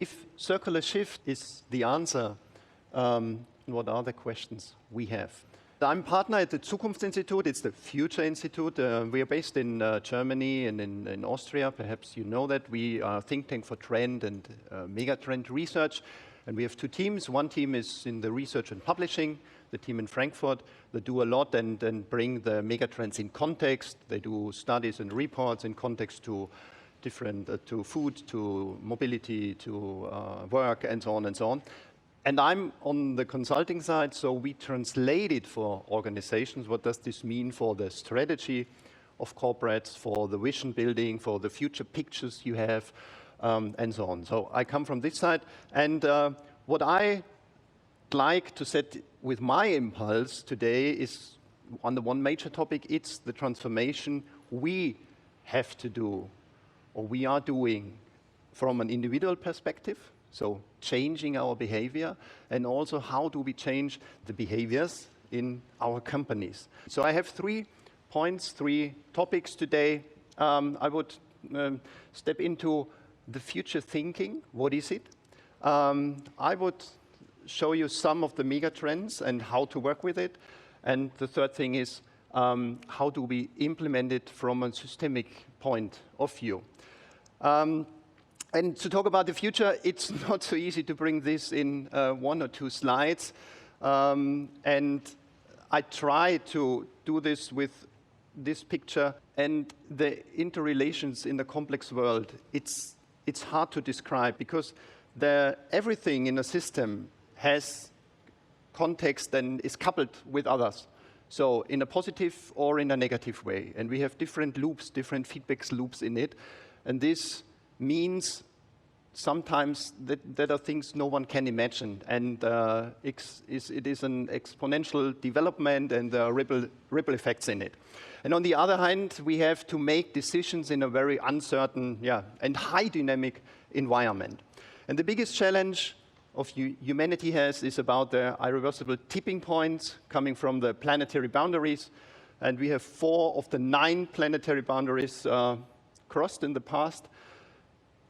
if circular shift is the answer, what are the questions we have? I'm partner at the Zukunftsinstitut. It's the Future Institute. We are based in Germany and in Austria. Perhaps you know that. We are a think tank for trend and megatrend research. And we have two teams. One team is in the research and publishing, the team in Frankfurt. They do a lot and bring the megatrends in context. They do studies and reports in context to different, to food, to mobility, to work, and so on and so on. And I'm on the consulting side, so we translate it for organizations. What does this mean for the strategy of corporates, for the vision building, for the future pictures you have, and so on. So I come from this side. And what I like to set with my impulse today is on the one major topic. It's the transformation we have to do, or we are doing, from an individual perspective. So changing our behavior, and also how do we change the behaviors in our companies. So I have 3 points, 3 topics today. I would step into the future thinking. What is it? I would show you some of the mega trends and how to work with it. And the third thing is how do we implement it from a systemic point of view. And to talk about the future, it's not so easy to bring this in 1 or 2 slides. And I try to do this with this picture and the interrelations in the complex world. It's hard to describe because everything in a system has context and is coupled with others. So in a positive or in a negative way. And we have different loops, different feedback loops in it. And this means sometimes that are things no one can imagine, and it is an exponential development, and there are ripple effects in it. And on the other hand, we have to make decisions in a very uncertain and high dynamic environment. And the biggest challenge of humanity is about the irreversible tipping points coming from the planetary boundaries. And we have 4 of the 9 planetary boundaries crossed in the past.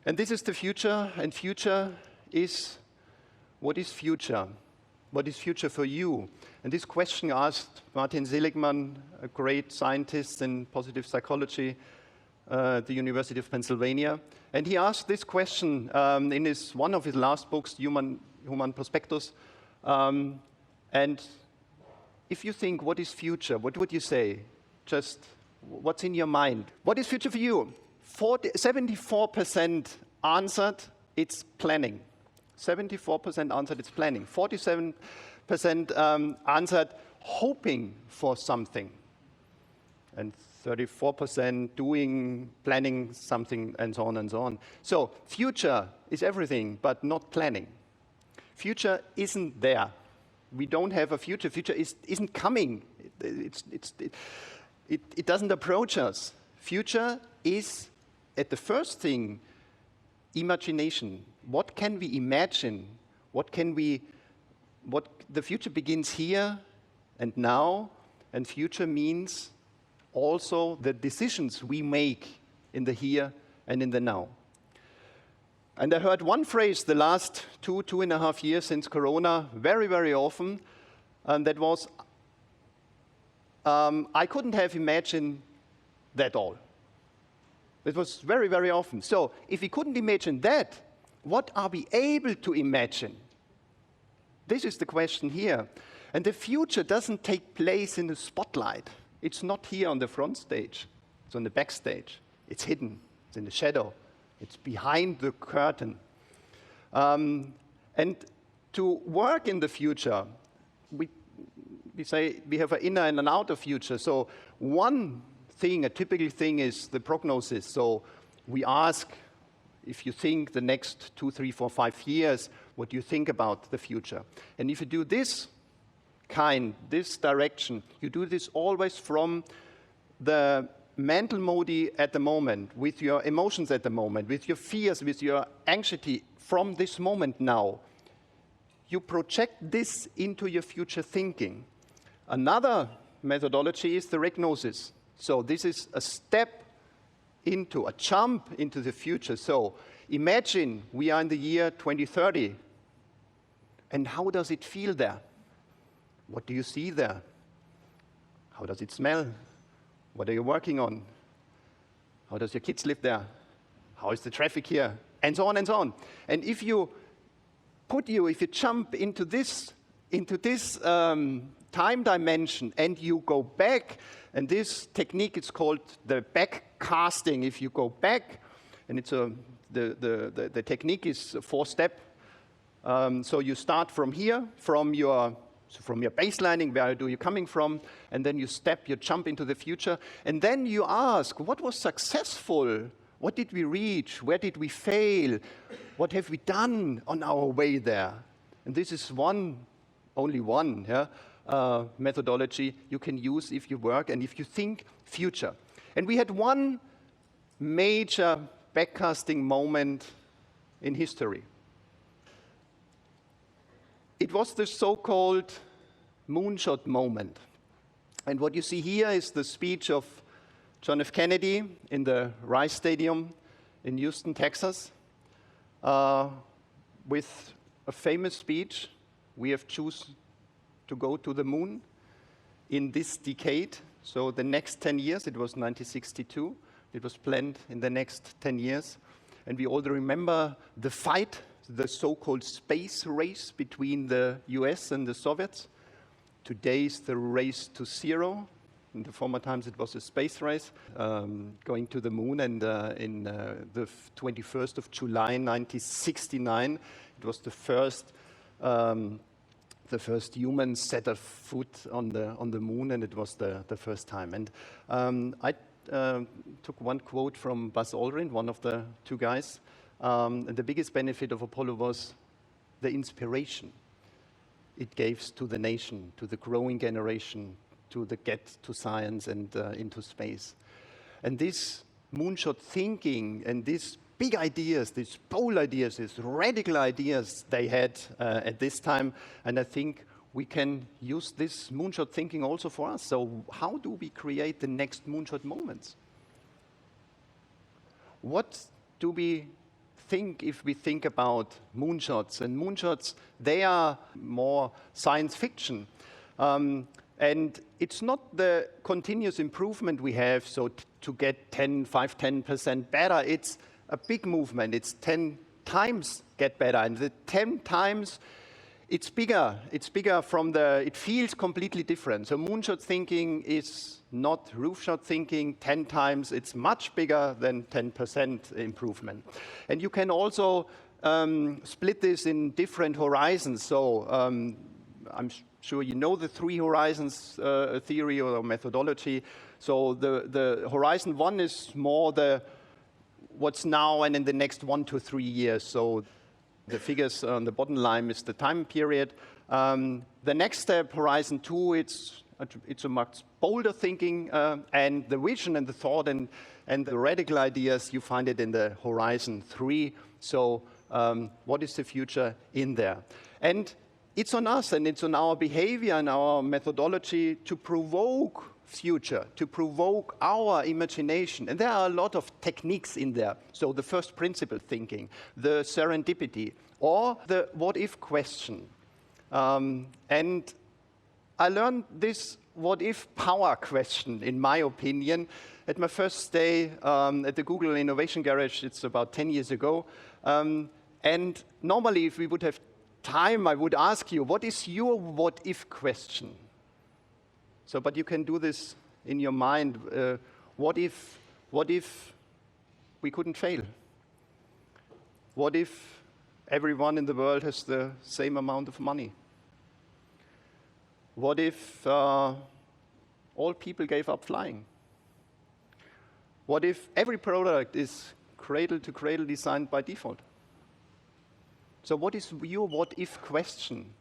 And this is the future, and future is, what is future? What is future for you? And this question asked Martin Seligman, a great scientist in positive psychology at the University of Pennsylvania. And he asked this question in one of his last books, Human Prospectus. And if you think, what is future? What would you say? Just what's in your mind? What is future for you? 74% answered it's planning. 74% answered it's planning. 47% answered hoping for something. And 34% planning something, and so on and so on. So future is everything, but not planning. Future isn't there. We don't have a future. Future isn't coming. It doesn't approach us. Future is, at the first thing, imagination. What can we imagine? The future begins here and now, and future means also the decisions we make in the here and in the now. And I heard one phrase the last 2.5 years since Corona very, very often, and that was, I couldn't have imagined that all. It was very, very often. So if we couldn't imagine that, what are we able to imagine? This is the question here. And the future doesn't take place in the spotlight. It's not here on the front stage. It's on the backstage. It's hidden. It's in the shadow. It's behind the curtain. And to work in the future, we say we have an inner and an outer future. So one thing, a typical thing, is the prognosis. So we ask, if you think the next 2, 3, 4, 5 years, what do you think about the future? And if you do this direction, you do this always from the mental mode at the moment, with your emotions at the moment, with your fears, with your anxiety from this moment now. You project this into your future thinking. Another methodology is the regnosis. So this is a jump into the future. So Imagine we are in the year 2030. And how does it feel there? What do you see there? How does it smell? What are you working on? How does your kids live there? How is the traffic here? And so on and so on. And if you jump into this time dimension and you go back, and this technique is called the back casting. If you go back, and the technique is a 4-step. So you start from here, from your baselining, where are you coming from, and then you jump into the future, and then you ask, what was successful? What did we reach? Where did we fail? What have we done on our way there? And this is only one methodology you can use if you work and if you think future. And we had one major backcasting moment in history. It was the so-called moonshot moment. And what you see here is the speech of John F. Kennedy in the Rice Stadium in Houston, Texas, with a famous speech: we have chosen to go to the moon in this decade. So the next 10 years, it was 1962. It was planned in the next 10 years. And we all remember the fight, the so-called space race between the US and the Soviets. Today is the race to zero. In the former times, it was a space race, going to the moon. And in the 21st of July, 1969, it was the first humans set a foot on the moon, and it was the first time. And I took one quote from Buzz Aldrin, one of the two guys. And the biggest benefit of Apollo was the inspiration it gave to the nation, to the growing generation, to get to science and into space. And this moonshot thinking and these big ideas, these bold ideas, these radical ideas they had at this time, and I think we can use this moonshot thinking also for us. So how do we create the next moonshot moments? What do we think if we think about moonshots? And moonshots, they are more science fiction. And it's not the continuous improvement we have, so to get 5-10% better. It's a big movement. It's 10 times get better. And the 10 times, it's bigger. It's bigger it feels completely different. So moonshot thinking is not roofshot thinking. 10 times, it's much bigger than 10% improvement. And you can also split this in different horizons. So I'm sure you know the 3 horizons theory or methodology. So the horizon 1 is more what's now and in the next 1 to 3 years. So the figures on the bottom line is the time period. The next step, horizon 2, it's a much bolder thinking, and the vision and the thought and the radical ideas, you find it in the horizon 3. So what is the future in there? And it's on us, and it's on our behavior and our methodology to provoke future, to provoke our imagination. And there are a lot of techniques in there. So the first principle thinking, the serendipity, or the what-if question. And I learned this what-if power question, in my opinion, at my first day at the Google Innovation Garage. It's about 10 years ago. And normally, if we would have time, I would ask you, what is your what-if question? So, but you can do this in your mind. What if we couldn't fail? What if everyone in the world has the same amount of money? What if all people gave up flying? What if every product is cradle-to-cradle designed by default? So what is your what-if question?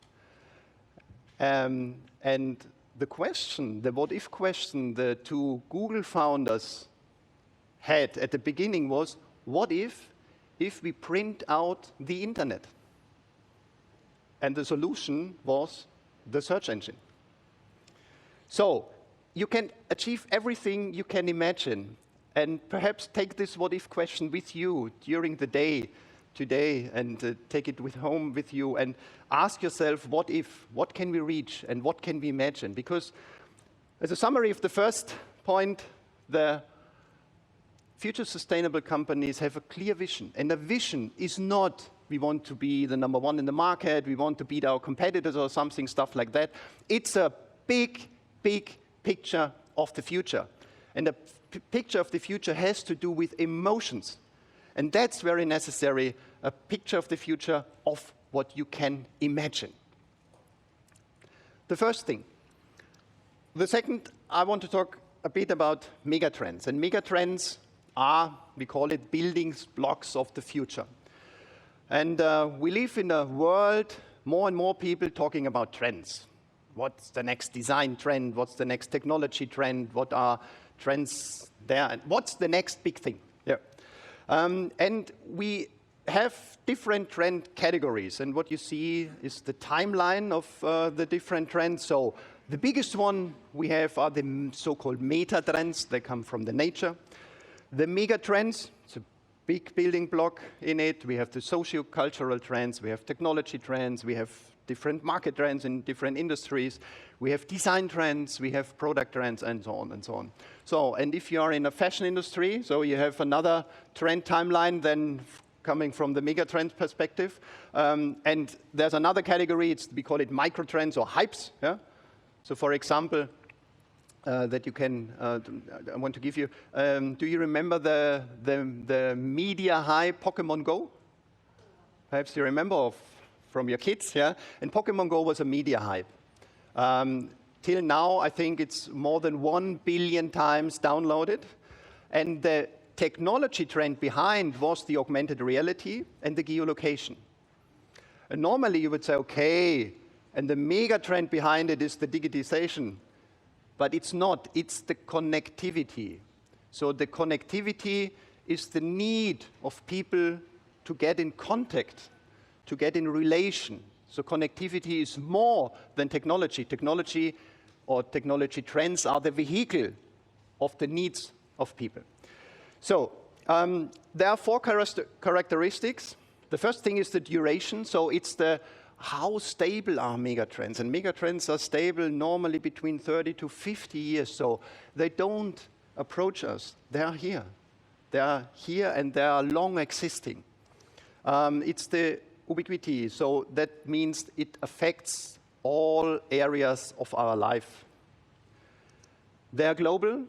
And the what-if question the 2 Google founders had at the beginning was, what if we print out the internet? And the solution was the search engine. So you can achieve everything you can imagine. and perhaps take this what-if question with you during the day today, and take it home with you and ask yourself, what if, what can we reach, and what can we imagine? Because as a summary of the first point, the future sustainable companies have a clear vision, and the vision is not we want to be the number one in the market, we want to beat our competitors or something, stuff like that. It's a big, big picture of the future. And the picture of the future has to do with emotions. And that's very necessary, a picture of the future of what you can imagine. The first thing. The second, I want to talk a bit about megatrends. And megatrends are, we call it, building blocks of the future. And we live in a world, more and more people talking about trends. What's the next design trend? What's the next technology trend? What are trends there? And what's the next big thing? Yeah. And we have different trend categories. And what you see is the timeline of the different trends. So the biggest one we have are the so-called meta trends. They come from the nature. The mega trends, it's a big building block in it. We have the socio-cultural trends, we have technology trends, we have different market trends in different industries, we have design trends, we have product trends, and so on and so on. So, and if you are in a fashion industry, so you have another trend timeline than coming from the mega trend perspective. And there's another category, we call it micro trends or hypes. Yeah? So for example, that you can, I want to give you. Do you remember the media hype Pokemon Go? Perhaps you remember from your kids, yeah? And Pokemon Go was a media hype. Till now, I think it's more than 1 billion times downloaded. And the technology trend behind was the augmented reality and the geolocation. And normally you would say, okay, and the mega trend behind it is the digitization. But it's not, it's the connectivity. So the connectivity is the need of people to get in contact, to get in relation. So connectivity is more than technology. Technology or technology trends are the vehicle of the needs of people. So there are 4 characteristics. The first thing is the duration. So it's the how stable are megatrends? And megatrends are stable normally between 30 to 50 years. So they don't approach us. They are here. They are here and they are long existing. It's the ubiquity. So that means it affects all areas of our life. They are global,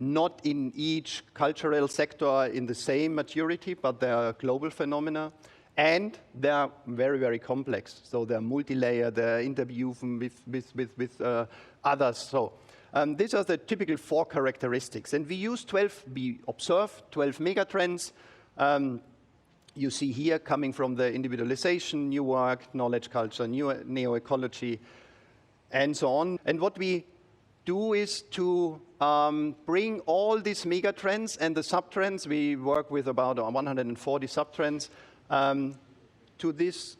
not in each cultural sector in the same maturity, but they are global phenomena. And they are very, very complex. So they're multi-layer, they're interwoven with others. So these are the typical 4 characteristics. And we observe 12 megatrends. You see here coming from the individualization, new work, knowledge culture, neo-ecology, and so on. And what we do is to bring all these megatrends and the subtrends. We work with about 140 subtrends. To this,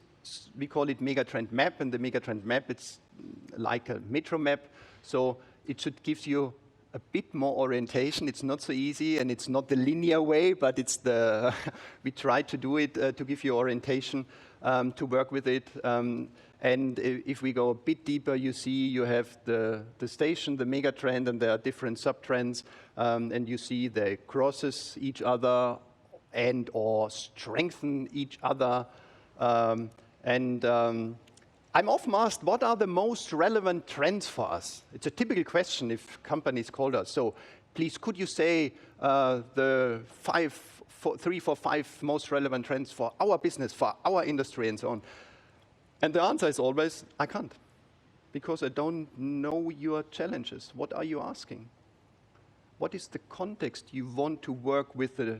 we call it megatrend map, and the megatrend map, it's like a metro map, so it should give you a bit more orientation. It's not so easy, and it's not the linear way, but it's we try to do it to give you orientation, to work with it. And if we go a bit deeper, you see you have the station, the megatrend, and there are different subtrends, and you see they crosses each other and or strengthen each other. I'm often asked, what are the most relevant trends for us? It's a typical question if companies call us. So please, could you say the 3, 4, 5 most relevant trends for our business, for our industry, and so on? And the answer is always, I can't, because I don't know your challenges. What are you asking? What is the context you want to work with the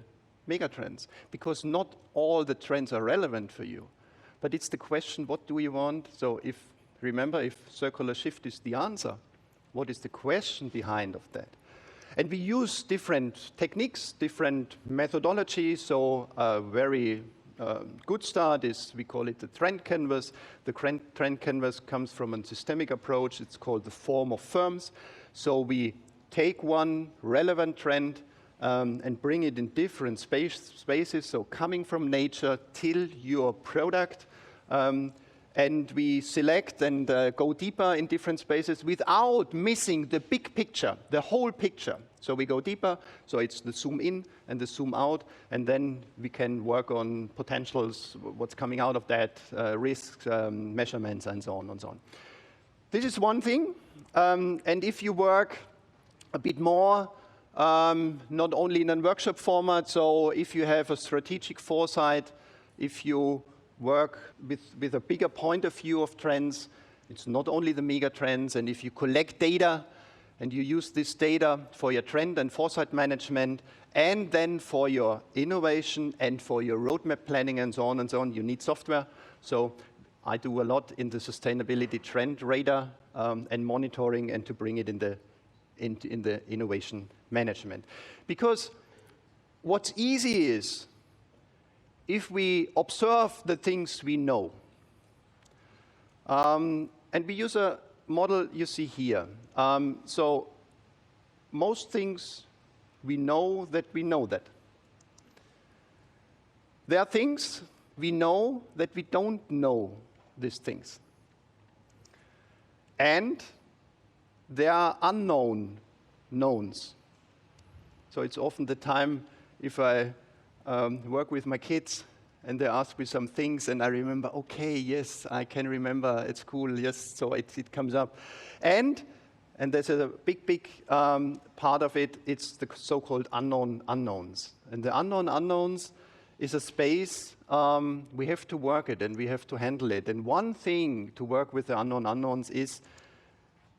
megatrends? Because not all the trends are relevant for you. But it's the question, what do you want? So remember, if circular shift is the answer, what is the question behind of that? And we use different techniques, different methodologies. So a very good start is, we call it the trend canvas. The trend canvas comes from a systemic approach. It's called the form of firms. So we take one relevant trend, and bring it in different spaces, so coming from nature till your product. And we select and go deeper in different spaces without missing the big picture, the whole picture. So we go deeper, so it's the zoom in and the zoom out, and then we can work on potentials, what's coming out of that, risks, measurements, and so on and so on. This is one thing, and if you work a bit more, not only in a workshop format, so if you have a strategic foresight, if you work with a bigger point of view of trends, it's not only the mega trends, and if you collect data and you use this data for your trend and foresight management, and then for your innovation and for your roadmap planning and so on, you need software. So I do a lot in the sustainability trend radar and monitoring, and to bring it in the innovation management. Because what's easy is, if we observe the things we know, and we use a model you see here. So most things we know that we know that. There are things we know that we don't know these things. And there are unknown knowns. So it's often the time if I work with my kids and they ask me some things and I remember, okay, yes, I can remember at school, yes, so it comes up. And there's a big part of it, it's the so-called unknown unknowns. And the unknown unknowns is a space we have to work it and we have to handle it. And one thing to work with the unknown unknowns is,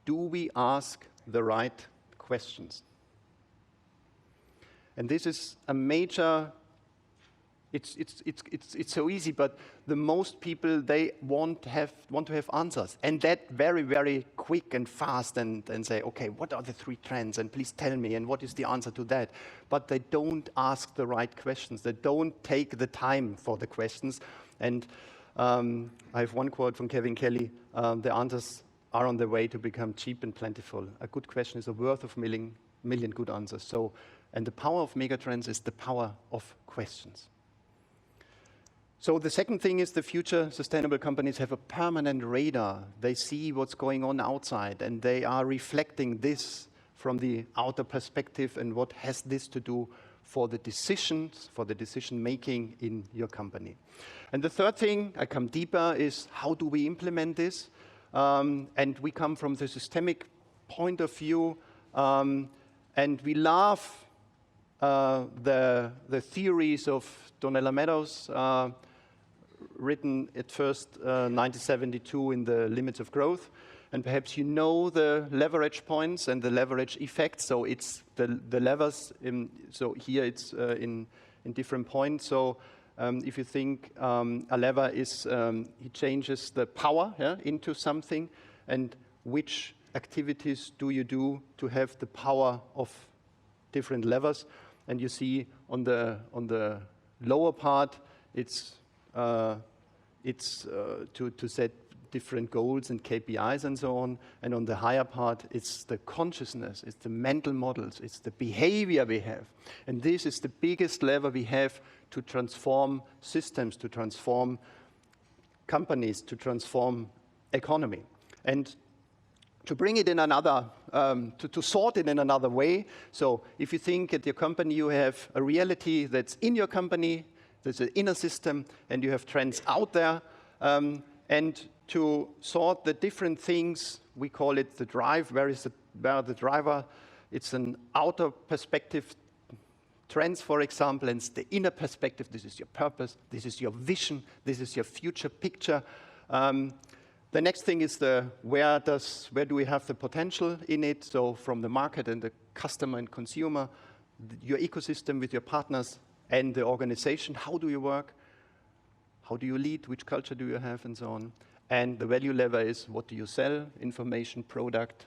do we ask the right questions? And this is a major. It's so easy, but the most people, they want to have answers, and that very, very quick and fast, and say, okay, what are the 3 trends, and please tell me, and what is the answer to that? But they don't ask the right questions. They don't take the time for the questions. And I have one quote from Kevin Kelly: "The answers are on the way to become cheap and plentiful. A good question is a worth of million good answers." So, and the power of megatrends is the power of questions. So the second thing is, the future sustainable companies have a permanent radar. They see what's going on outside, and they are reflecting this from the outer perspective, and what has this to do for the decisions, for the decision making in your company. And the third thing, I come deeper, is how do we implement this? And we come from the systemic point of view, and we love the theories of Donella Meadows, written at first 1972 in the Limits of Growth. And perhaps you know the leverage points and the leverage effects. So it's the levers. So here it's in different points. So if you think a lever is, it changes the power into something, and which activities do you do to have the power of different levers? And you see on the lower part, it's to set different goals and KPIs and so on. And on the higher part, it's the consciousness, it's the mental models, it's the behavior we have. And this is the biggest lever we have to transform systems, to transform companies, to transform economy. And to bring it in another, to sort it in another way. So if you think at your company, you have a reality that's in your company, there's an inner system, and you have trends out there. And to sort the different things, we call it the drive. Where the driver? It's an outer perspective, trends, for example, and it's the inner perspective. This is your purpose, this is your vision, this is your future picture. The next thing is where do we have the potential in it? So from the market and the customer and consumer, your ecosystem with your partners and the organization. How do you work? How do you lead? Which culture do you have? And so on. And the value lever is, what do you sell? Information, product,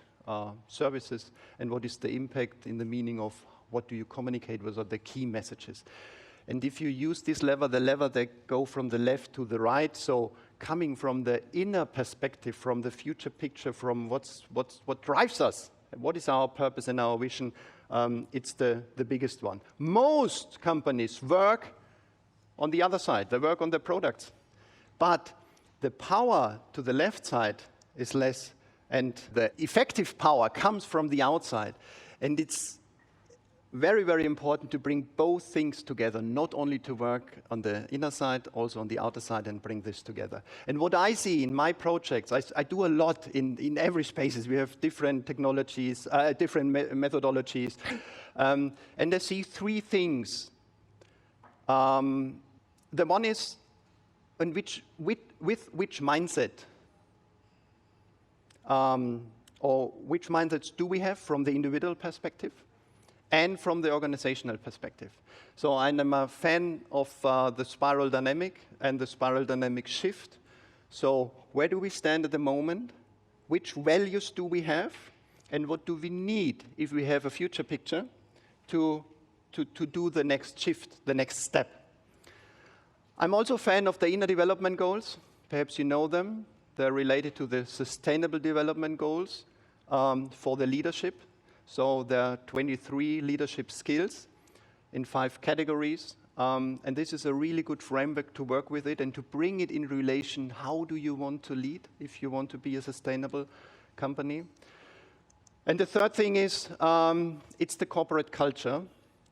services, and what is the impact in the meaning of what do you communicate? What are the key messages? And if you use this lever, the lever that go from the left to the right, so coming from the inner perspective, from the future picture, from what drives us, what is our purpose and our vision, it's the biggest one. Most companies work on the other side. They work on the products. But the power to the left side is less, and the effective power comes from the outside. And it's very, very important to bring both things together, not only to work on the inner side, also on the outer side, and bring this together. And what I see in my projects, I do a lot in every spaces. We have different technologies, different methodologies. And I see three things. The one is with which mindset or which mindsets do we have from the individual perspective and from the organizational perspective. So I'm a fan of the spiral dynamic and the spiral dynamic shift. So where do we stand at the moment? Which values do we have? And what do we need if we have a future picture to do the next shift, the next step? I'm also a fan of the inner development goals. Perhaps you know them. They're related to the sustainable development goals for the leadership. So there are 23 leadership skills in 5 categories. And this is a really good framework to work with it and to bring it in relation. How do you want to lead if you want to be a sustainable company? And the third thing is, it's the corporate culture.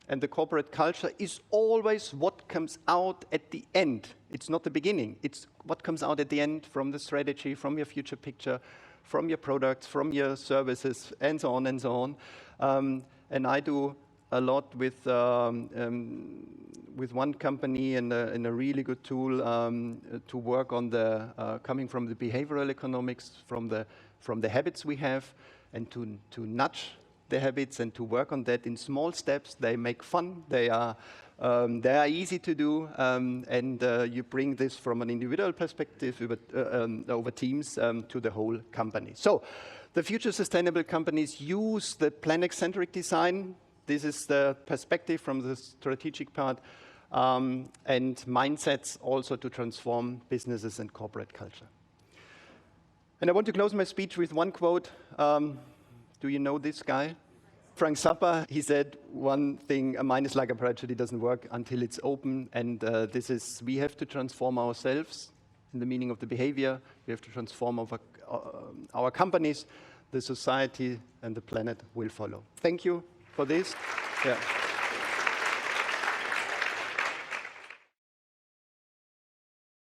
And the corporate culture is always what comes out at the end. It's not the beginning. It's what comes out at the end from the strategy, from your future picture, from your products, from your services, and so on and so on. And I do a lot with one company and a really good tool to work on the coming from the behavioral economics, from the habits we have, and to nudge the habits and to work on that in small steps. They make fun. They are easy to do, and you bring this from an individual perspective over teams to the whole company. So the future sustainable companies use the planet-centric design. This is the perspective from the strategic part, and mindsets also to transform businesses and corporate culture. And I want to close my speech with one quote. Do you know this guy? Frank Zappa, he said one thing, a mind is like a parachute, it doesn't work until it's open. And we have to transform ourselves in the meaning of the behavior. We have to transform our companies, the society, and the planet will follow. Thank you for this. Yeah.